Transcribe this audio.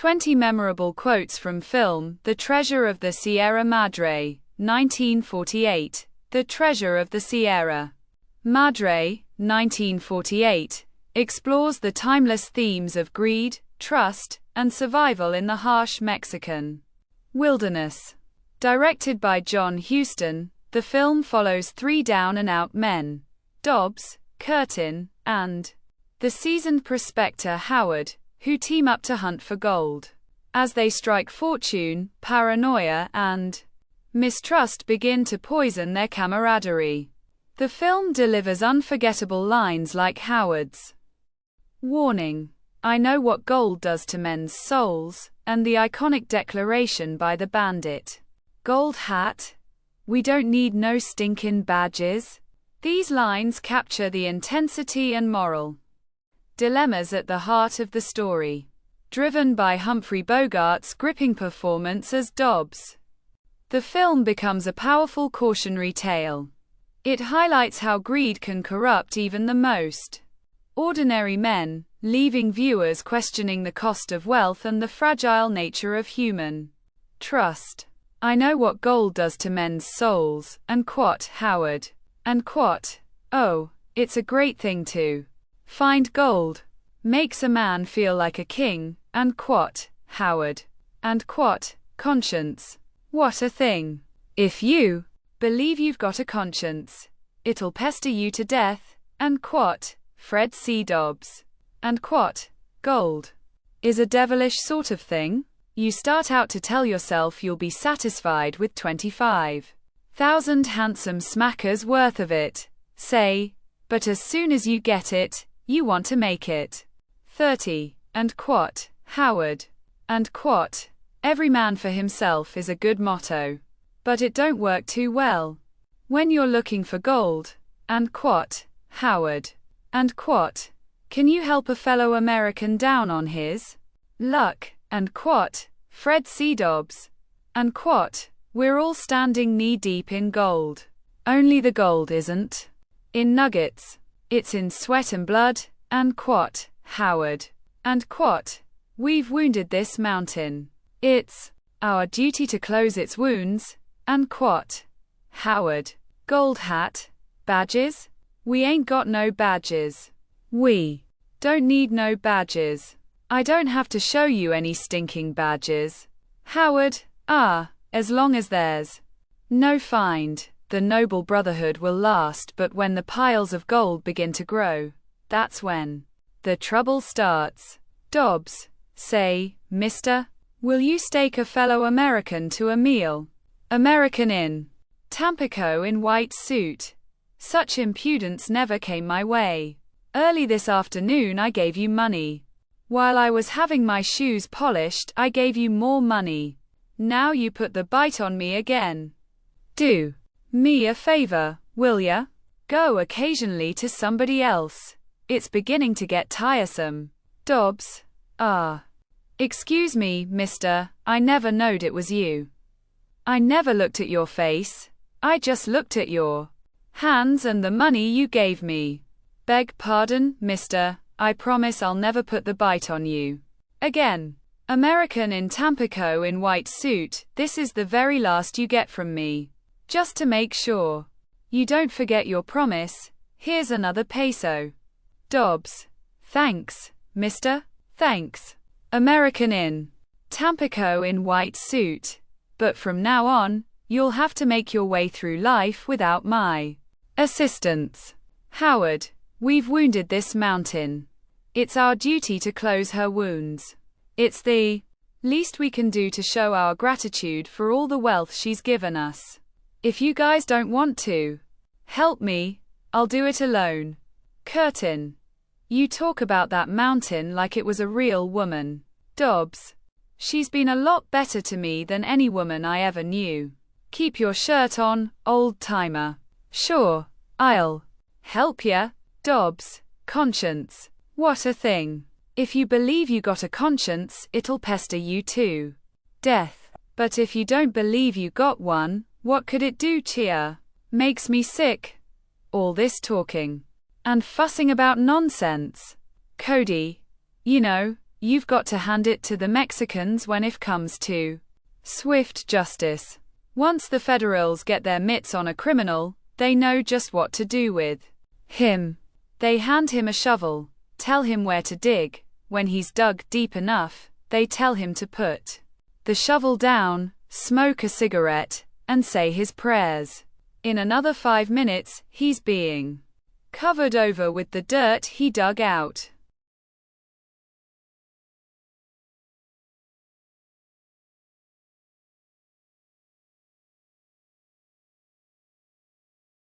20 memorable quotes from film The Treasure of the Sierra Madre, 1948. The Treasure of the Sierra Madre, 1948, explores the timeless themes of greed, trust, and survival in the harsh Mexican wilderness. Directed by John Huston, the film follows three down-and-out men, Dobbs, Curtin, and the seasoned prospector Howard, who team up to hunt for gold. As they strike fortune, paranoia and mistrust begin to poison their camaraderie. The film delivers unforgettable lines like Howard's warning, "I know what gold does to men's souls," and the iconic declaration by the bandit, "Gold hat? We don't need no stinkin' badges." These lines capture the intensity and moral dilemmas at the heart of the story. Driven by Humphrey Bogart's gripping performance as Dobbs, the film becomes a powerful cautionary tale. It highlights how greed can corrupt even the most ordinary men, leaving viewers questioning the cost of wealth and the fragile nature of human trust. "I know what gold does to men's souls," and quote Howard, and quote, "Oh, it's a great thing to find gold. Makes a man feel like a king," and quote Howard, and quote, "Conscience. What a thing. If you believe you've got a conscience, it'll pester you to death," and quote Fred C. Dobbs, and quote, "Gold is a devilish sort of thing. You start out to tell yourself you'll be satisfied with 25,000 handsome smackers worth of it, say, but as soon as you get it, you want to make it 30, and quote Howard, and quote, "Every man for himself is a good motto, but it don't work too well when you're looking for gold," and quote Howard, and quote, "Can you help a fellow American down on his luck," and quote Fred C. Dobbs, and quote, "We're all standing knee-deep in gold. Only the gold isn't in nuggets, it's in sweat and blood," and quote Howard, and quote, "We've wounded this mountain. It's our duty to close its wounds," and quote Howard. "Gold hat? Badges? We ain't got no badges. We don't need no badges. I don't have to show you any stinking badges." Howard, as long as there's no find, the noble brotherhood will last, but when the piles of gold begin to grow, that's when the trouble starts. Dobbs, say, "Mister, will you stake a fellow American to a meal?" American in Tampico in white suit. "Such impudence never came my way. Early this afternoon I gave you money. While I was having my shoes polished, I gave you more money. Now you put the bite on me again. Do me a favor, will ya? Go occasionally to somebody else. It's beginning to get tiresome." Dobbs, "Excuse me, mister, I never knowed it was you. I never looked at your face. I just looked at your hands and the money you gave me. Beg pardon, mister, I promise I'll never put the bite on you again." American in Tampico in white suit, "This is the very last you get from me. Just to make sure you don't forget your promise, here's another peso." Dobbs, "Thanks, mister, thanks." American in Tampico in white suit, "But from now on, you'll have to make your way through life without my assistance." Howard, "We've wounded this mountain. It's our duty to close her wounds. It's the least we can do to show our gratitude for all the wealth she's given us. If you guys don't want to help me, I'll do it alone." Curtin, "You talk about that mountain like it was a real woman." Dobbs, "She's been a lot better to me than any woman I ever knew. Keep your shirt on, old timer." "Sure, I'll help ya." Dobbs, "Conscience. What a thing. If you believe you got a conscience, it'll pester you to death. But if you don't believe you got one, what could it do to ya? Makes me sick. All this talking and fussing about nonsense. Cody, you know, You've got to hand it to the Mexicans when it comes to swift justice. Once the federals get their mitts on a criminal, they know just what to do with him. They hand him a shovel, tell him where to dig. When he's dug deep enough, they tell him to put the shovel down, smoke a cigarette, and say his prayers. In another 5 minutes, he's being covered over with the dirt he dug out.